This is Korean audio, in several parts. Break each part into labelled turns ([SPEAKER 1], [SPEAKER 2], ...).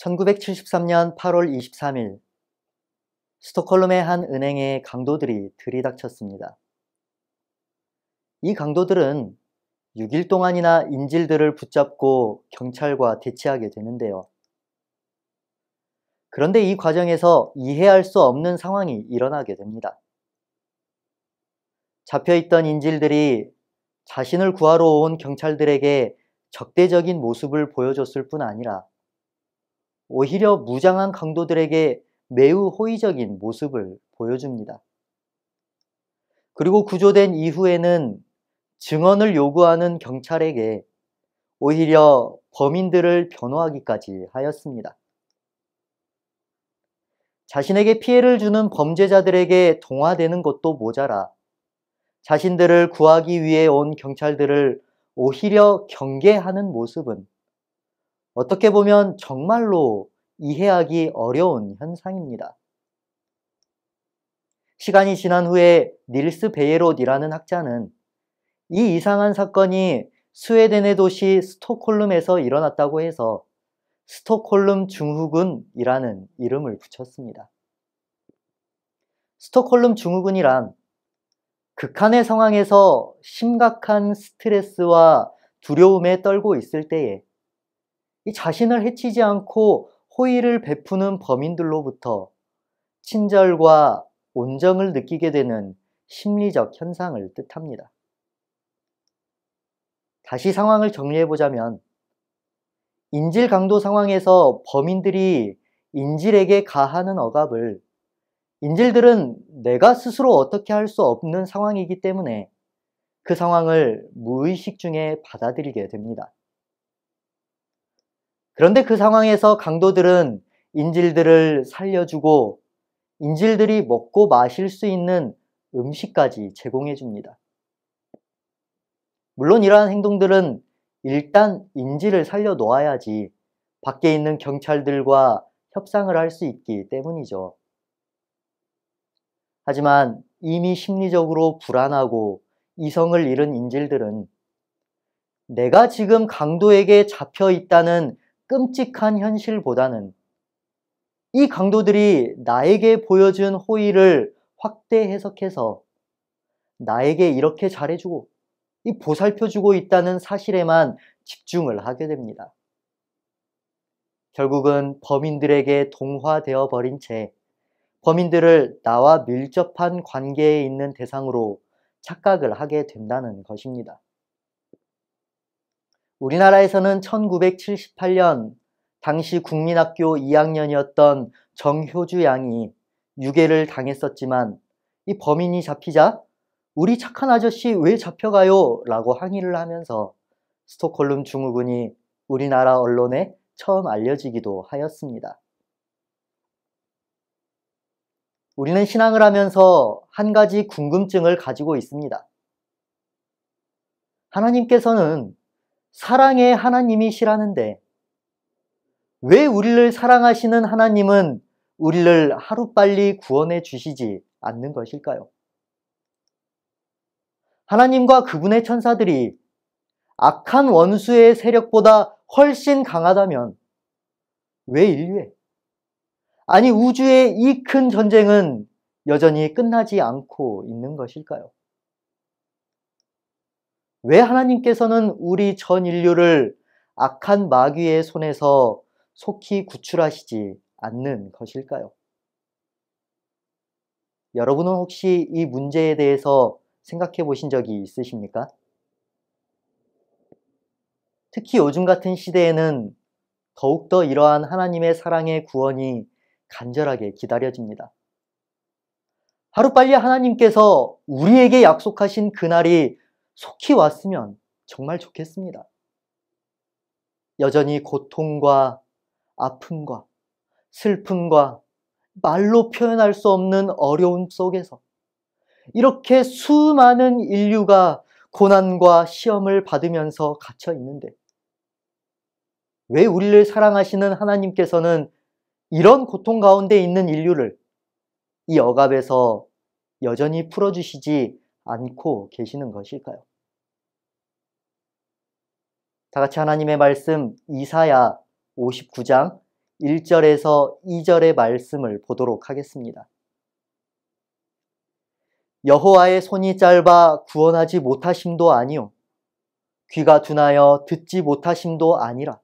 [SPEAKER 1] 1973년 8월 23일 스톡홀름의 한 은행에 강도들이 들이닥쳤습니다. 이 강도들은 6일 동안이나 인질들을 붙잡고 경찰과 대치하게 되는데요. 그런데 이 과정에서 이해할 수 없는 상황이 일어나게 됩니다. 잡혀있던 인질들이 자신을 구하러 온 경찰들에게 적대적인 모습을 보여줬을 뿐 아니라 오히려 무장한 강도들에게 매우 호의적인 모습을 보여줍니다. 그리고 구조된 이후에는 증언을 요구하는 경찰에게 오히려 범인들을 변호하기까지 하였습니다. 자신에게 피해를 주는 범죄자들에게 동화되는 것도 모자라 자신들을 구하기 위해 온 경찰들을 오히려 경계하는 모습은 어떻게 보면 정말로 이해하기 어려운 현상입니다. 시간이 지난 후에 닐스 베예롯이라는 학자는 이 이상한 사건이 스웨덴의 도시 스톡홀름에서 일어났다고 해서 스톡홀름 증후군이라는 이름을 붙였습니다. 스톡홀름 증후군이란 극한의 상황에서 심각한 스트레스와 두려움에 떨고 있을 때에 이 자신을 해치지 않고 호의를 베푸는 범인들로부터 친절과 온정을 느끼게 되는 심리적 현상을 뜻합니다. 다시 상황을 정리해보자면 인질 강도 상황에서 범인들이 인질에게 가하는 억압을 인질들은 내가 스스로 어떻게 할 수 없는 상황이기 때문에 그 상황을 무의식 중에 받아들이게 됩니다. 그런데 그 상황에서 강도들은 인질들을 살려주고 인질들이 먹고 마실 수 있는 음식까지 제공해 줍니다. 물론 이러한 행동들은 일단 인질을 살려 놓아야지 밖에 있는 경찰들과 협상을 할 수 있기 때문이죠. 하지만 이미 심리적으로 불안하고 이성을 잃은 인질들은 내가 지금 강도에게 잡혀 있다는 끔찍한 현실보다는 이 강도들이 나에게 보여준 호의를 확대 해석해서 나에게 이렇게 잘해주고 이 보살펴주고 있다는 사실에만 집중을 하게 됩니다. 결국은 범인들에게 동화되어 버린 채 범인들을 나와 밀접한 관계에 있는 대상으로 착각을 하게 된다는 것입니다. 우리나라에서는 1978년 당시 국민학교 2학년이었던 정효주 양이 유괴를 당했었지만 이 범인이 잡히자 우리 착한 아저씨 왜 잡혀가요? 라고 항의를 하면서 스톡홀름 증후군이 우리나라 언론에 처음 알려지기도 하였습니다. 우리는 신앙을 하면서 한 가지 궁금증을 가지고 있습니다. 하나님께서는 사랑의 하나님이시라는데 왜 우리를 사랑하시는 하나님은 우리를 하루빨리 구원해 주시지 않는 것일까요? 하나님과 그분의 천사들이 악한 원수의 세력보다 훨씬 강하다면 왜 인류에, 아니 우주의 이 큰 전쟁은 여전히 끝나지 않고 있는 것일까요? 왜 하나님께서는 우리 전 인류를 악한 마귀의 손에서 속히 구출하시지 않는 것일까요? 여러분은 혹시 이 문제에 대해서 생각해 보신 적이 있으십니까? 특히 요즘 같은 시대에는 더욱더 이러한 하나님의 사랑의 구원이 간절하게 기다려집니다. 하루빨리 하나님께서 우리에게 약속하신 그날이 속히 왔으면 정말 좋겠습니다. 여전히 고통과 아픔과 슬픔과 말로 표현할 수 없는 어려움 속에서 이렇게 수많은 인류가 고난과 시험을 받으면서 갇혀 있는데 왜 우리를 사랑하시는 하나님께서는 이런 고통 가운데 있는 인류를 이 억압에서 여전히 풀어주시지 않고 계시는 것일까요? 다 같이 하나님의 말씀 이사야 59장 1절에서 2절의 말씀을 보도록 하겠습니다. 여호와의 손이 짧아 구원하지 못하심도 아니요 귀가 둔하여 듣지 못하심도 아니라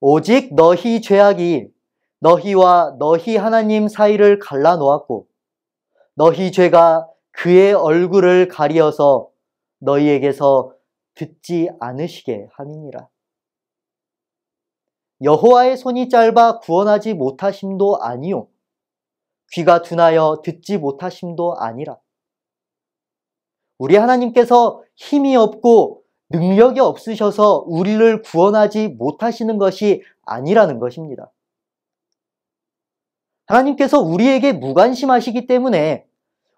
[SPEAKER 1] 오직 너희 죄악이 너희와 너희 하나님 사이를 갈라놓았고 너희 죄가 그의 얼굴을 가리어서 너희에게서 듣지 않으시게 함이니라. 여호와의 손이 짧아 구원하지 못하심도 아니요 귀가 둔하여 듣지 못하심도 아니라 우리 하나님께서 힘이 없고 능력이 없으셔서 우리를 구원하지 못하시는 것이 아니라는 것입니다. 하나님께서 우리에게 무관심하시기 때문에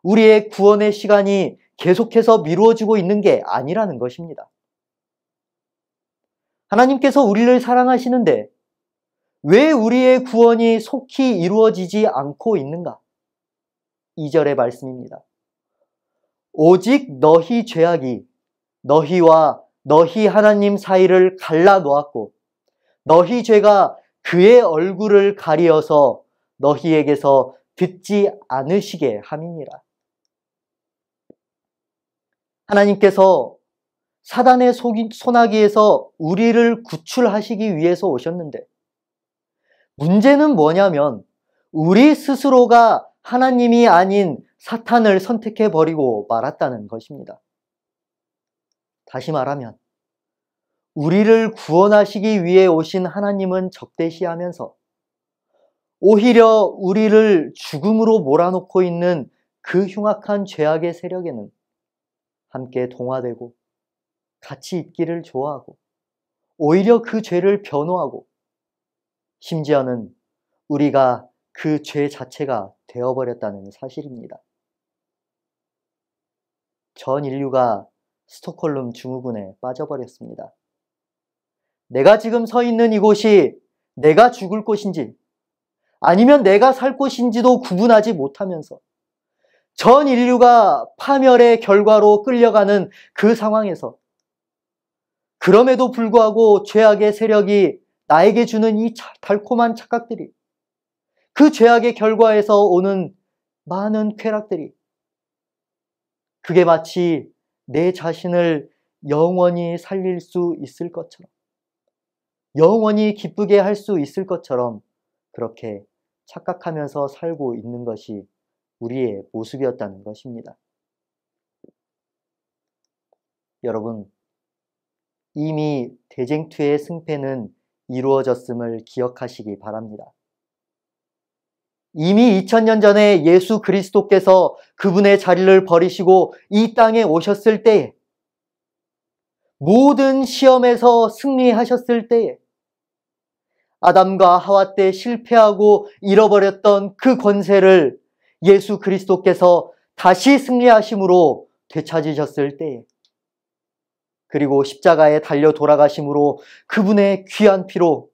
[SPEAKER 1] 우리의 구원의 시간이 계속해서 미루어지고 있는 게 아니라는 것입니다. 하나님께서 우리를 사랑하시는데 왜 우리의 구원이 속히 이루어지지 않고 있는가? 2절의 말씀입니다. 오직 너희 죄악이 너희와 너희 하나님 사이를 갈라놓았고 너희 죄가 그의 얼굴을 가리어서 너희에게서 듣지 않으시게 함이니라. 하나님께서 사단의 소나기에서 우리를 구출하시기 위해서 오셨는데 문제는 뭐냐면 우리 스스로가 하나님이 아닌 사탄을 선택해버리고 말았다는 것입니다. 다시 말하면 우리를 구원하시기 위해 오신 하나님은 적대시하면서 오히려 우리를 죽음으로 몰아놓고 있는 그 흉악한 죄악의 세력에는 함께 동화되고 같이 있기를 좋아하고 오히려 그 죄를 변호하고 심지어는 우리가 그 죄 자체가 되어버렸다는 사실입니다. 전 인류가 스톡홀름 증후군에 빠져버렸습니다. 내가 지금 서 있는 이곳이 내가 죽을 곳인지 아니면 내가 살 곳인지도 구분하지 못하면서 전 인류가 파멸의 결과로 끌려가는 그 상황에서 그럼에도 불구하고 죄악의 세력이 나에게 주는 이 달콤한 착각들이 그 죄악의 결과에서 오는 많은 쾌락들이 그게 마치 내 자신을 영원히 살릴 수 있을 것처럼 영원히 기쁘게 할 수 있을 것처럼 그렇게 착각하면서 살고 있는 것이 우리의 모습이었다는 것입니다. 여러분, 이미 대쟁투의 승패는 이루어졌음을 기억하시기 바랍니다. 이미 2000년 전에 예수 그리스도께서 그분의 자리를 버리시고 이 땅에 오셨을 때에 모든 시험에서 승리하셨을 때에 아담과 하와 때 실패하고 잃어버렸던 그 권세를 예수 그리스도께서 다시 승리하심으로 되찾으셨을 때에 그리고 십자가에 달려 돌아가심으로 그분의 귀한 피로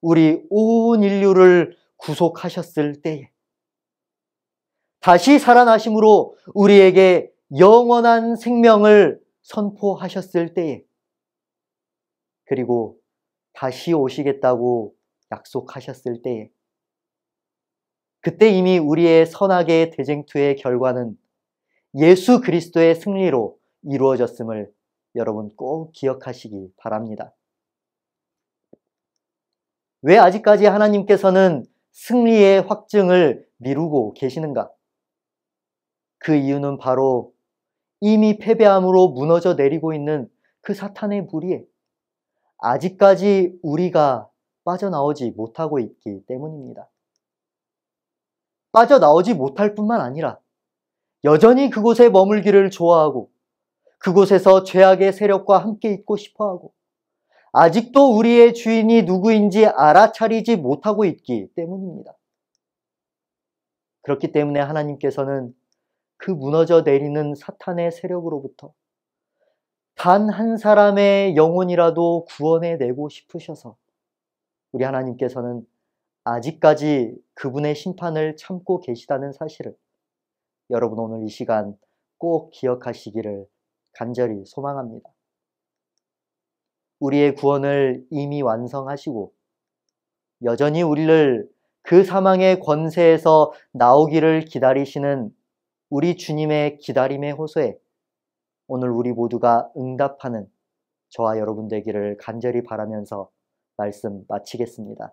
[SPEAKER 1] 우리 온 인류를 구속하셨을 때에 다시 살아나심으로 우리에게 영원한 생명을 선포하셨을 때에 그리고 다시 오시겠다고 약속하셨을 때에 그때 이미 우리의 선악의 대쟁투의 결과는 예수 그리스도의 승리로 이루어졌음을 여러분 꼭 기억하시기 바랍니다. 왜 아직까지 하나님께서는 승리의 확증을 미루고 계시는가? 그 이유는 바로 이미 패배함으로 무너져 내리고 있는 그 사탄의 무리에 아직까지 우리가 빠져나오지 못하고 있기 때문입니다. 빠져나오지 못할 뿐만 아니라 여전히 그곳에 머물기를 좋아하고 그곳에서 죄악의 세력과 함께 있고 싶어하고 아직도 우리의 주인이 누구인지 알아차리지 못하고 있기 때문입니다. 그렇기 때문에 하나님께서는 그 무너져 내리는 사탄의 세력으로부터 단 한 사람의 영혼이라도 구원해내고 싶으셔서 우리 하나님께서는 아직까지 그분의 심판을 참고 계시다는 사실을 여러분 오늘 이 시간 꼭 기억하시기를 간절히 소망합니다. 우리의 구원을 이미 완성하시고 여전히 우리를 그 사망의 권세에서 나오기를 기다리시는 우리 주님의 기다림의 호소에 오늘 우리 모두가 응답하는 저와 여러분 되기를 간절히 바라면서 말씀 마치겠습니다.